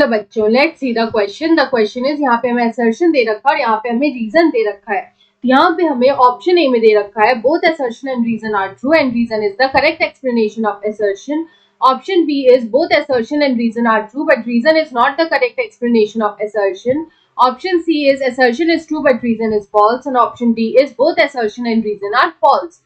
चलो बच्चों, let's see the question. The question is, यहाँ पे हमें असर्शन दे रखा है और यहाँ पे हमें रीजन दे रखा है। यहाँ पे हमें ऑप्शन ए में दे रखा है both assertion and reason are true and reason is the correct explanation of assertion. Option B is both assertion and reason are true but reason is not the correct explanation of assertion. Option C is assertion is true but reason is false and option D is both assertion and reason are false.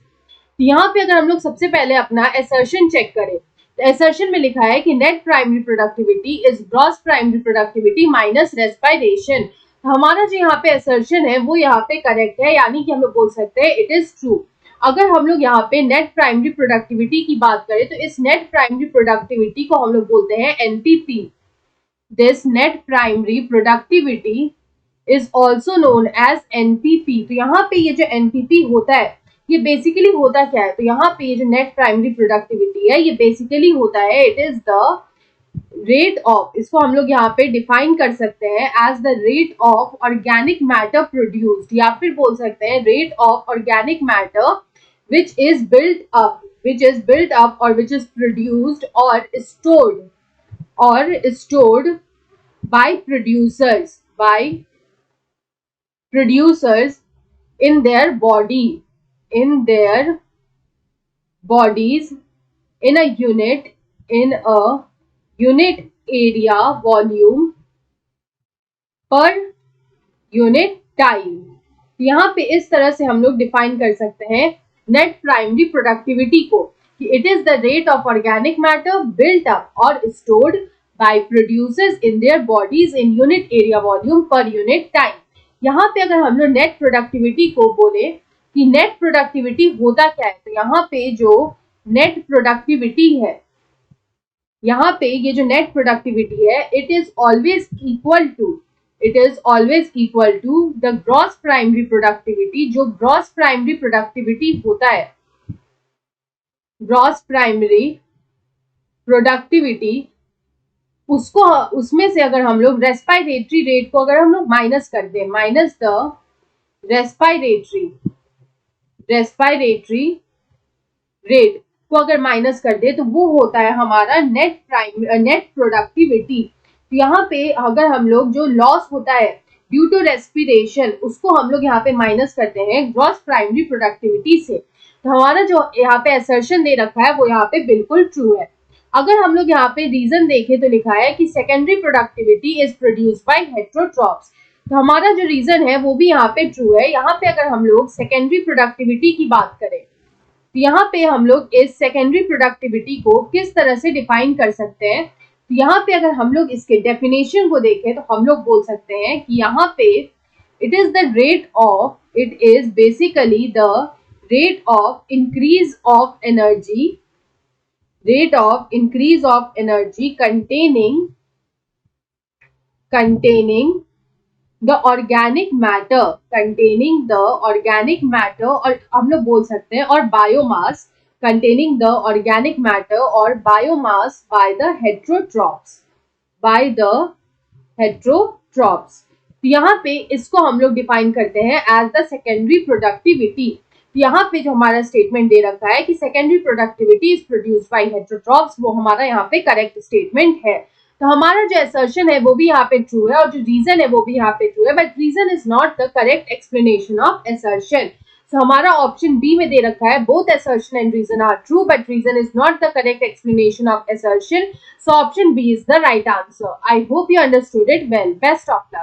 यहाँ पे अगर हम लोग सबसे पहले अपना assertion check करें, assertion में लिखा है कि net primary productivity is gross primary productivity minus respiration. हमारा जो यहाँ पे असर्शन है वो यहाँ पे करेक्ट है, यानी कि हम लोग बोल सकते हैं इट इज ट्रू। अगर हम लोग यहाँ पे नेट प्राइमरी प्रोडक्टिविटी की बात करें तो इस नेट प्राइमरी प्रोडक्टिविटी को हम लोग बोलते हैं NPP. This net primary productivity is also known as NPP. तो यहाँ पे ये जो एनपीपी होता है ये बेसिकली होता क्या है, तो यहाँ पे ये जो नेट प्राइमरी प्रोडक्टिविटी है ये बेसिकली होता है it is the rate of, इसको हम लोग यहाँ पे डिफाइन कर सकते हैं as the rate of organic matter produced, या फिर बोल सकते हैं rate of organic matter which is built up or which is produced or stored by producers in their bodies in a unit area volume per unit time। यहाँ पे इस तरह से हम लोग डिफाइन कर सकते हैं नेट प्राइमरी प्रोडक्टिविटी को कि it is the rate of organic matter built up और stored by producers in their bodies in unit area volume per unit time. यहाँ पे अगर हम लोग नेट प्रोडक्टिविटी को बोले कि नेट प्रोडक्टिविटी होता क्या है, तो यहाँ पे जो नेट प्रोडक्टिविटी है, यहाँ पे ये जो नेट प्रोडक्टिविटी है it is always equal to the gross primary productivity. जो ग्रॉस प्राइमरी प्रोडक्टिविटी होता है, ग्रॉस प्राइमरी प्रोडक्टिविटी उसको, उसमें से अगर हम लोग रेस्पिरेटरी रेट को अगर हम लोग माइनस कर दें, माइनस द रेस्पिरेटरी रेट को अगर माइनस कर दे तो वो होता है हमारा नेट प्रोडक्टिविटी। तो यहाँ पे अगर हम लोग जो लॉस होता है ड्यू टू रेस्पिरेशन उसको हम लोग यहाँ पे माइनस करते हैं ग्रॉस प्राइमरी प्रोडक्टिविटी से, तो हमारा जो यहाँ पे असर्शन दे रखा है वो यहाँ पे बिल्कुल ट्रू है। अगर हम लोग यहाँ पे रीजन देखें तो लिखा है कि secondary productivity is produced by heterotrophs, तो हमारा जो रीजन है वो भी यहाँ पे ट्रू है। यहाँ पे अगर हम लोग सेकेंडरी प्रोडक्टिविटी की बात करें तो यहाँ पे हम लोग इस सेकेंडरी प्रोडक्टिविटी को किस तरह से डिफाइन कर सकते हैं, तो यहाँ पे अगर हम लोग इसके डेफिनेशन को देखें तो हम लोग बोल सकते हैं कि यहाँ पे it is the rate of, it is basically the rate of increase of energy, rate of increase of energy containing the organic matter, और हम लोग बोल सकते हैं और biomass, containing the organic matter or biomass by the heterotrophs। तो यहाँ पे इसको हम लोग डिफाइन करते हैं एज द सेकेंडरी प्रोडक्टिविटी। यहाँ पे जो हमारा स्टेटमेंट दे रखा है कि secondary productivity is produced by heterotrophs, वो हमारा यहाँ पे करेक्ट स्टेटमेंट है। तो हमारा जो असर्शन है वो भी यहाँ पे ट्रू है और जो रीजन है वो भी यहाँ पे ट्रू है, but reason is not the correct explanation of assertion. So हमारा ऑप्शन बी में दे रखा है both assertion and reason are true but reason is not the correct explanation of assertion. So option B is the right answer. I hope you understood it well. Best of luck.